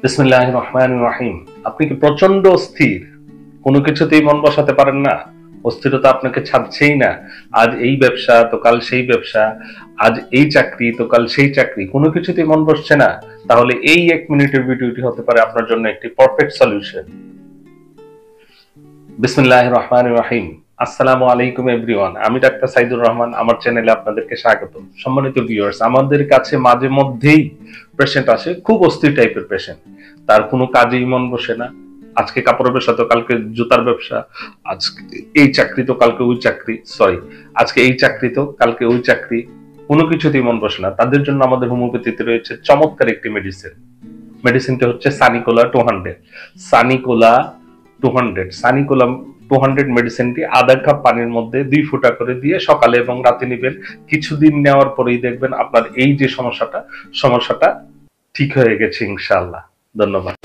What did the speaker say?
বিসমিল্লাহির রহমানির রহিম। আপনি কি প্রচন্ড অস্থির, কোনো কিছুতেই মন বসাতে পারেন না? অস্থিরতা আপনাকে ছাড়ছেই না। আজ এই ব্যবসা তো কাল সেই ব্যবসা, আজ এই চাকরি তো কাল সেই চাকরি, কোনো কিছুতেই মন বসছে না? তাহলে এই 1 মিনিটের ভিডিওটি হতে পারে আপনার জন্য একটি পারফেক্ট সলিউশন। বিসমিল্লাহির রহমানির রহিম। আসসালামু আলাইকুম এভরিওয়ান। আমি ডাক্তার সাইদুর রহমান, আমার চ্যানেলে আপনাদেরকে স্বাগত। সম্মানিত ভিউয়ার্স, আমাদের কাছে মাঝে মধ্যেই পেশেন্ট আসে, খুব অস্থির টাইপের পেশেন্ট। তার কোনো কাজেই মন বসে না। আজকে কাপড়ের ব্যবসা তো কালকে জুতার ব্যবসা, আজকে এই চাকরি তো কালকে ওই চাকরি, আজকে এই চাকরি তো কালকে ওই চাকরি, কোনো কিছুতেই মন বসে না। তাদের জন্য আমাদের হোমিওপ্যাথিতে রয়েছে চমৎকার একটি মেডিসিন। মেডিসিনটা হচ্ছে সানিকোলা 200। সানিকোলা 200, সানিকোলা 200 মেডিসিনটি আধা কাপ পানির মধ্যে 2 ফোঁটা করে দিয়ে সকালে এবং রাতে নেবেন। কিছুদিন নেওয়ার পরেই দেখবেন আপনার এই যে সমস্যাটা ঠিক হয়ে গেছে ইনশাআল্লাহ। ধন্যবাদ।